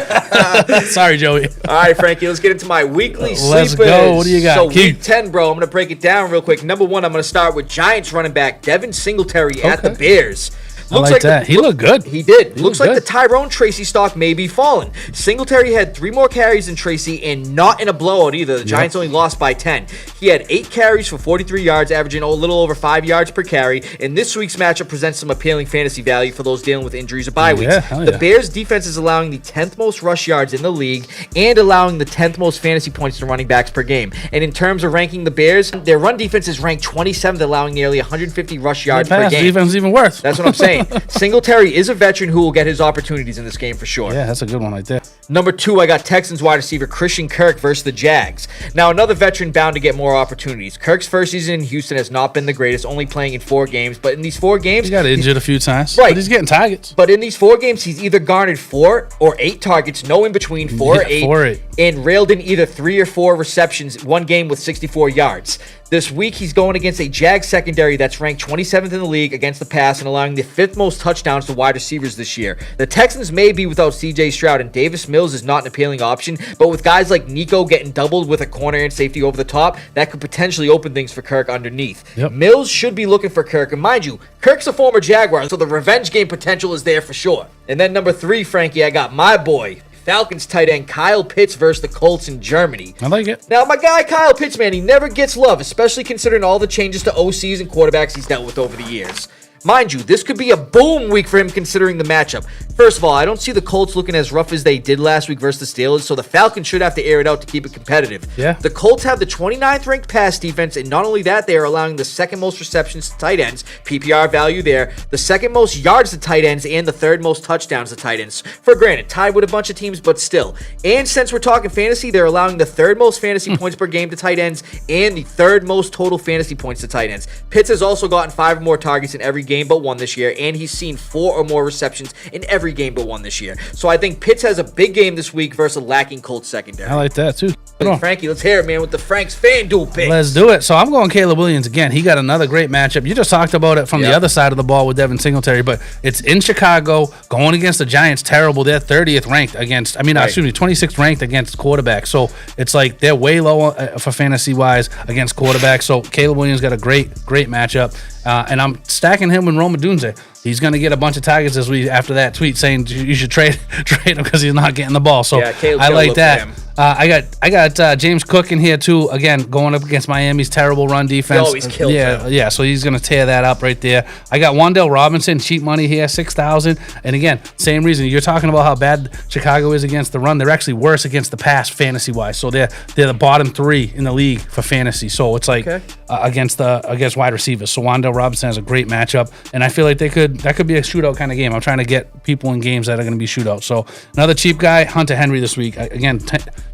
[SPEAKER 2] Sorry, Joey.
[SPEAKER 3] All right, Frankie. Let's get into my weekly sleepers.
[SPEAKER 2] Let's go. What do you got?
[SPEAKER 3] So week 10, bro. I'm going to break it down real quick. Number 1, I'm going to start with Giants running back Devin Singletary at the Bears.
[SPEAKER 2] Looks like that. He looked good.
[SPEAKER 3] He did. Looks like the Tyrone Tracy stock may be falling. Singletary had 3 more carries than Tracy and not in a blowout either. The Giants only lost by 10. He had 8 carries for 43 yards, averaging a little over 5 yards per carry. And this week's matchup presents some appealing fantasy value for those dealing with injuries or bye weeks. The Bears defense is allowing the 10th most rush yards in the league and allowing the 10th most fantasy points to running backs per game. And in terms of ranking the Bears, their run defense is ranked 27th, allowing nearly 150 rush yards per game.
[SPEAKER 2] Defense is even worse.
[SPEAKER 3] That's what I'm saying. Singletary is a veteran who will get his opportunities in this game for sure.
[SPEAKER 2] Yeah, that's a good one right there.
[SPEAKER 3] Number 2, I got Texans wide receiver Christian Kirk versus the Jags. Now, another veteran bound to get more opportunities. Kirk's first season in Houston has not been the greatest, only playing in 4 games. But in these 4 games...
[SPEAKER 2] He got injured a few times.
[SPEAKER 3] Right.
[SPEAKER 2] But he's getting targets.
[SPEAKER 3] But in these 4 games, he's either garnered 4 or 8 targets, no in between, 4 or 8.
[SPEAKER 2] 4 or 8.
[SPEAKER 3] And railed in either 3 or 4 receptions, 1 game with 64 yards. This week, he's going against a Jags secondary that's ranked 27th in the league against the pass and allowing the 5th most touchdowns to wide receivers this year. The Texans may be without C.J. Stroud, and Davis Mills is not an appealing option, but with guys like Nico getting doubled with a corner and safety over the top, that could potentially open things for Kirk underneath. Yep. Mills should be looking for Kirk, and mind you, Kirk's a former Jaguar, so the revenge game potential is there for sure. And then number 3, Frankie, I got my boy, Falcons tight end Kyle Pitts versus the Colts in Germany.
[SPEAKER 2] I like it.
[SPEAKER 3] Now, my guy Kyle Pitts, man, he never gets love, especially considering all the changes to OCs and quarterbacks he's dealt with over the years. Mind you, this could be a boom week for him considering the matchup. First of all, I don't see the Colts looking as rough as they did last week versus the Steelers, so the Falcons should have to air it out to keep it competitive.
[SPEAKER 2] Yeah.
[SPEAKER 3] The Colts have the 29th ranked pass defense, and not only that, they are allowing the second most receptions to tight ends, PPR value there, the second most yards to tight ends, and the third most touchdowns to tight ends. For granted, tied with a bunch of teams, but still. And since we're talking fantasy, they're allowing the third most fantasy points per game to tight ends, and the third most total fantasy points to tight ends. Pitts has also gotten 5 or more targets in every game but one this year, and he's seen 4 or more receptions in every game but one this year. So I think Pitts has a big game this week versus a lacking Colts secondary.
[SPEAKER 2] I like that too.
[SPEAKER 3] Frankie, let's hear it, man, with the Frank's FanDuel pick.
[SPEAKER 2] Let's do it. So I'm going Caleb Williams again. He got another great matchup. You just talked about it from the other side of the ball with Devin Singletary, but it's in Chicago going against the Giants. Terrible. They're 30th ranked against, 26th ranked against quarterbacks. So it's like they're way low for fantasy wise against quarterbacks. So Caleb Williams got a great matchup. And I'm stacking him with Rome Odunze. He's going to get a bunch of targets this week after that tweet saying you should trade him because he's not getting the ball. So I like that. I got James Cook in here too. Again, going up against Miami's terrible run defense.
[SPEAKER 3] He always kills them.
[SPEAKER 2] Yeah. So he's going to tear that up right there. I got Wan'Dale Robinson, cheap money here, 6,000. And again, same reason. You're talking about how bad Chicago is against the run. They're actually worse against the pass fantasy wise. So they're the bottom 3 in the league for fantasy. So it's like against wide receivers. So Wan'Dale Robinson has a great matchup, and I feel like that could be a shootout kind of game. I'm trying to get people in games that are going to be shootouts. So another cheap guy, Hunter Henry this week. Again,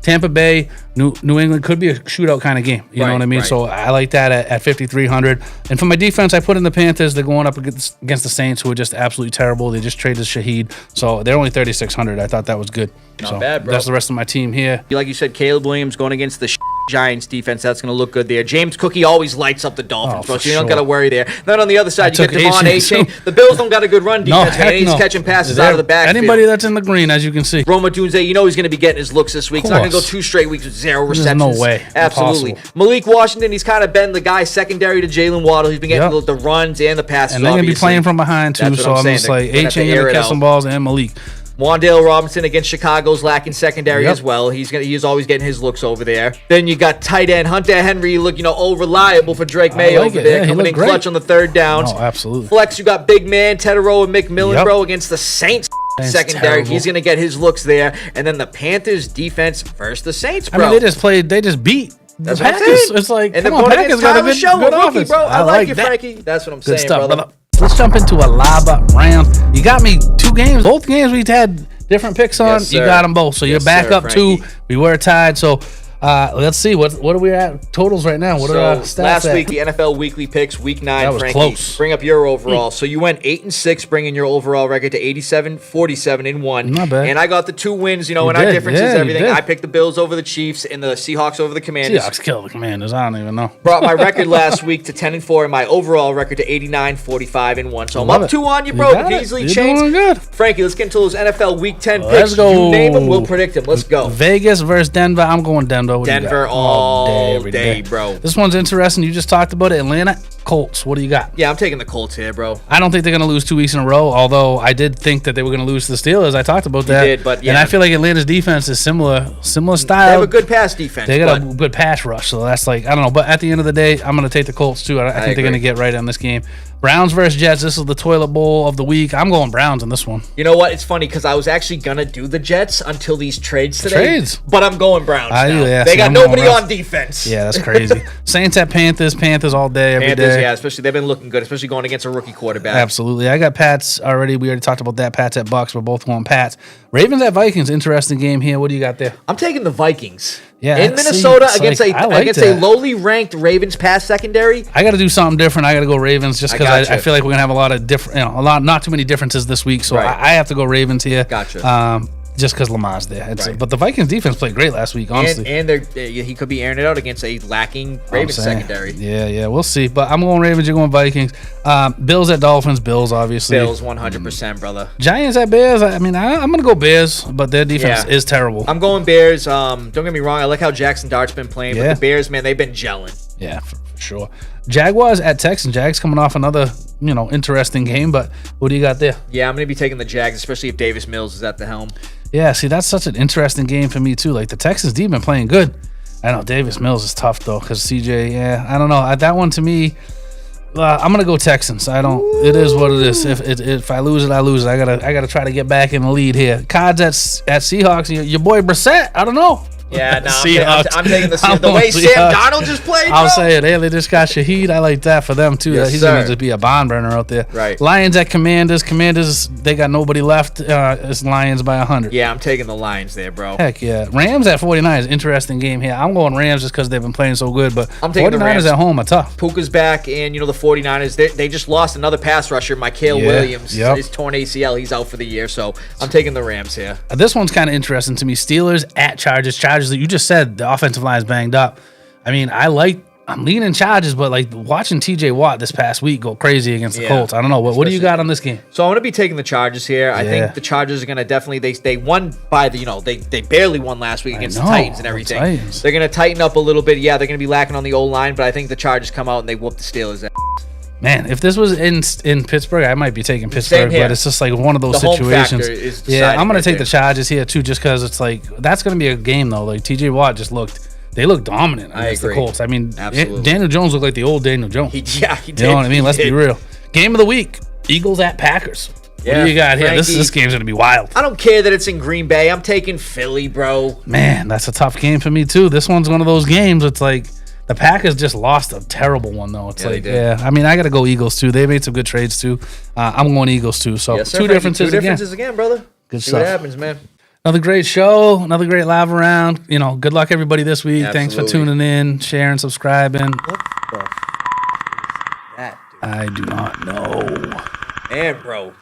[SPEAKER 2] Tampa Bay, New England could be a shootout kind of game. You know what I mean? Right. So I like that at 5,300. And for my defense, I put in the Panthers. They're going up against the Saints, who are just absolutely terrible. They just traded Shaheed, so they're only 3,600. I thought that was good.
[SPEAKER 3] Not bad, bro.
[SPEAKER 2] That's the rest of my team here.
[SPEAKER 3] Like you said, Caleb Williams going against the Giants defense. That's going to look good there. James Cook always lights up the Dolphins, bro, so you don't got to worry there. Then on the other side, you get Devon A-Chain. The Bills don't got a good run defense, man. He's catching passes out of the backfield.
[SPEAKER 2] Anybody that's in the green, as you can see.
[SPEAKER 3] Rome Odunze, you know he's going to be getting his looks this week. He's not going to go 2 straight weeks with 0 receptions.
[SPEAKER 2] There's no way.
[SPEAKER 3] Absolutely.
[SPEAKER 2] Impossible.
[SPEAKER 3] Malik Washington, he's kind of been the guy secondary to Jalen Waddle. He's been getting the runs and the passes,
[SPEAKER 2] and they're going to be playing from behind, too, so I'm just like A-Chain and the kissing balls and Malik.
[SPEAKER 3] Wan'Dale Robinson against Chicago's lacking secondary as well. He's always getting his looks over there. Then you got tight end Hunter Henry, look, reliable for Drake May over there, coming in clutch on the third downs.
[SPEAKER 2] Oh, absolutely.
[SPEAKER 3] Flex, you got big man Tedero and McMillan, bro, against the Saints secondary. Terrible. He's going to get his looks there. And then the Panthers defense versus the Saints, bro.
[SPEAKER 2] I mean, they just beat.
[SPEAKER 3] That's
[SPEAKER 2] what I'm
[SPEAKER 3] saying.
[SPEAKER 2] It's like,
[SPEAKER 3] and
[SPEAKER 2] come on, Packers got a good offense.
[SPEAKER 3] Bro. I like you, Frankie. That's what I'm saying,
[SPEAKER 2] stuff,
[SPEAKER 3] brother.
[SPEAKER 2] Let's jump into a Lava round. You got me 2 games. Both games we had different picks on. You got them both. So you're back up
[SPEAKER 3] Frankie.
[SPEAKER 2] 2. We were tied. So let's see. What are we at totals right now? What are our stats
[SPEAKER 3] last
[SPEAKER 2] at?
[SPEAKER 3] week, the NFL weekly picks, week 9,
[SPEAKER 2] that was
[SPEAKER 3] Frankie.
[SPEAKER 2] close.
[SPEAKER 3] Bring up your overall. So you went 8-6, bringing your overall record to 87, 47, and 1.
[SPEAKER 2] Not bad.
[SPEAKER 3] And I got the 2 wins, and our differences, everything.
[SPEAKER 2] Did.
[SPEAKER 3] I picked the Bills over the Chiefs and the Seahawks over the Commanders.
[SPEAKER 2] Seahawks killed the Commanders. I don't even know.
[SPEAKER 3] Brought my record last week to 10-4, and my overall record to 89, 45, and 1. So I'm up 2 on you, bro. You can easily change.
[SPEAKER 2] Doing good.
[SPEAKER 3] Frankie, let's get into those NFL Week 10 picks.
[SPEAKER 2] Let's go.
[SPEAKER 3] You name them, we'll predict them. Let's go.
[SPEAKER 2] Vegas versus Denver. I'm going Denver.
[SPEAKER 3] Denver all day, bro.
[SPEAKER 2] This one's interesting. You just talked about it. Atlanta Colts. What do you got?
[SPEAKER 3] Yeah, I'm taking the Colts here, bro.
[SPEAKER 2] I don't think they're going to lose 2 weeks in a row, although I did think that they were going to lose to the Steelers. I talked about that.
[SPEAKER 3] You did, but
[SPEAKER 2] and I feel like Atlanta's defense is similar style.
[SPEAKER 3] They have a good pass defense.
[SPEAKER 2] They got a good pass rush, so that's like, I don't know. But at the end of the day, I'm going to take the Colts, too. I think they're going to get right on this game. Browns versus Jets. This is the toilet bowl of the week. I'm going Browns in this one.
[SPEAKER 3] You know what? It's funny because I was actually going to do the Jets until these trades today. But I'm going Browns now. They got nobody on defense.
[SPEAKER 2] Yeah, that's crazy. Saints at Panthers. Panthers all day, every day.
[SPEAKER 3] Yeah, especially they've been looking good, especially going against a rookie quarterback.
[SPEAKER 2] Absolutely. I got Pats already. We already talked about that. Pats at Bucs. We're both going Pats. Ravens at Vikings. Interesting game here. What do you got there?
[SPEAKER 3] I'm taking the Vikings.
[SPEAKER 2] Yeah,
[SPEAKER 3] in Minnesota against a lowly ranked Ravens pass secondary.
[SPEAKER 2] I got to do something different. I got to go Ravens just because I feel like we're gonna have a lot of different, not too many differences this week. So I have to go Ravens here.
[SPEAKER 3] Gotcha.
[SPEAKER 2] Just because Lamar's there. But the Vikings defense played great last week, honestly.
[SPEAKER 3] And he could be airing it out against a lacking Ravens secondary.
[SPEAKER 2] Yeah, we'll see. But I'm going Ravens, you're going Vikings. Bills at Dolphins, Bills, obviously.
[SPEAKER 3] Bills, 100%, brother.
[SPEAKER 2] Giants at Bears. I mean, I'm going to go Bears, but their defense is terrible.
[SPEAKER 3] I'm going Bears. Don't get me wrong. I like how Jackson Dart's been playing, but the Bears, man, they've been gelling.
[SPEAKER 2] Yeah, for sure. Jaguars at Texans. Jags coming off another, interesting game, but what do you got there?
[SPEAKER 3] Yeah, I'm going to be taking the Jags, especially if Davis Mills is at the helm.
[SPEAKER 2] Yeah, see, that's such an interesting game for me, too. Like, the Texans D been playing good. I know Davis Mills is tough, though, because CJ, I don't know. That one, to me, I'm gonna go Texans. I don't. It is what it is. If I lose it, I lose it. I gotta try to get back in the lead here. Cards at Seahawks. Your boy Brissett. I don't know.
[SPEAKER 3] Yeah, no, I'm taking the way Sam Darnold just played, bro.
[SPEAKER 2] I'll say it. Hey, they just got Shaheed. I like that for them, too.
[SPEAKER 3] Yes,
[SPEAKER 2] He's going to just be a bond burner out there.
[SPEAKER 3] Right.
[SPEAKER 2] Lions at Commanders. Commanders, they got nobody left. It's Lions by 100.
[SPEAKER 3] Yeah, I'm taking the Lions there, bro.
[SPEAKER 2] Heck yeah. Rams at 49 interesting game here. I'm going Rams just because they've been playing so good, but
[SPEAKER 3] I'm taking
[SPEAKER 2] 49ers
[SPEAKER 3] the Rams.
[SPEAKER 2] at home are tough.
[SPEAKER 3] Puka's back, and, the 49ers, they just lost another pass rusher, Mikael Williams.
[SPEAKER 2] Yep.
[SPEAKER 3] His torn ACL. He's out for the year, so I'm taking the Rams here.
[SPEAKER 2] This one's kind of interesting to me. Steelers at Chargers. Chargers, that you just said, the offensive line is banged up. I mean, I'm leaning Chargers, but like watching TJ Watt this past week go crazy against the Colts. I don't know. What do you got on this game?
[SPEAKER 3] So I'm going to be taking the Chargers here. I think the Chargers are going to definitely, they won by they barely won last week against the Titans and everything. They're going to tighten up a little bit. Yeah, they're going to be lacking on the O-line, but I think the Chargers come out and they whoop the Steelers' ass.
[SPEAKER 2] Man, if this was in Pittsburgh, I might be taking Pittsburgh, but it's just like one of those situations. I'm going to take the Chargers here too, just because it's like that's going to be a game though. Like TJ Watt just looked dominant against the Colts. I mean, Daniel Jones looked like the old Daniel Jones.
[SPEAKER 3] He did.
[SPEAKER 2] You know what I mean? Let's be real. Game of the week: Eagles at Packers. What do you got here? This game's going to be wild.
[SPEAKER 3] I don't care that it's in Green Bay. I'm taking Philly, bro.
[SPEAKER 2] Man, that's a tough game for me too. This one's one of those games. It's like. The Packers just lost a terrible one, though. It's I mean, I got to go Eagles, too. They made some good trades, too. I'm going Eagles, too. So, two differences
[SPEAKER 3] again, brother.
[SPEAKER 2] Good
[SPEAKER 3] See
[SPEAKER 2] stuff.
[SPEAKER 3] what happens, man.
[SPEAKER 2] Another great show. Another great live round. Good luck, everybody, this week. Absolutely. Thanks for tuning in, sharing, subscribing.
[SPEAKER 3] What the f*** is that, dude?
[SPEAKER 2] I do not know.
[SPEAKER 3] Man, bro.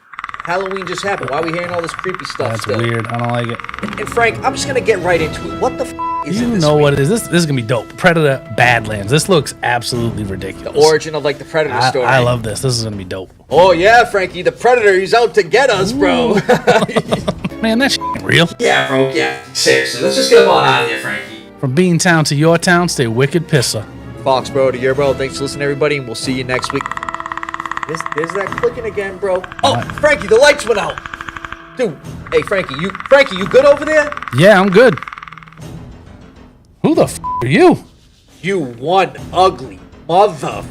[SPEAKER 3] Halloween just happened. Why are we hearing all this creepy stuff
[SPEAKER 2] That's
[SPEAKER 3] still?
[SPEAKER 2] weird. I don't like it.
[SPEAKER 3] And Frank, I'm just going to get right into it. What the f*** is it this
[SPEAKER 2] know
[SPEAKER 3] week?
[SPEAKER 2] what it is. This is going to be dope. Predator Badlands. This looks absolutely ridiculous.
[SPEAKER 3] The origin of, like, the Predator story.
[SPEAKER 2] I love this. This is going to be dope.
[SPEAKER 3] Oh, yeah, Frankie. The Predator, he's out to get us, bro.
[SPEAKER 2] Man, that shit ain't real.
[SPEAKER 3] Yeah, bro. Yeah. Seriously. Let's just get them on out of here, Frankie.
[SPEAKER 2] From Beantown to your town, stay wicked Pissah.
[SPEAKER 3] Foxboro to your bro. Thanks for listening, everybody, and we'll see you next week. There's that clicking again, bro. Oh, Frankie, the lights went out. Dude, hey, Frankie, you good over there?
[SPEAKER 2] Yeah, I'm good. Who the f*** are you?
[SPEAKER 3] You one ugly mother.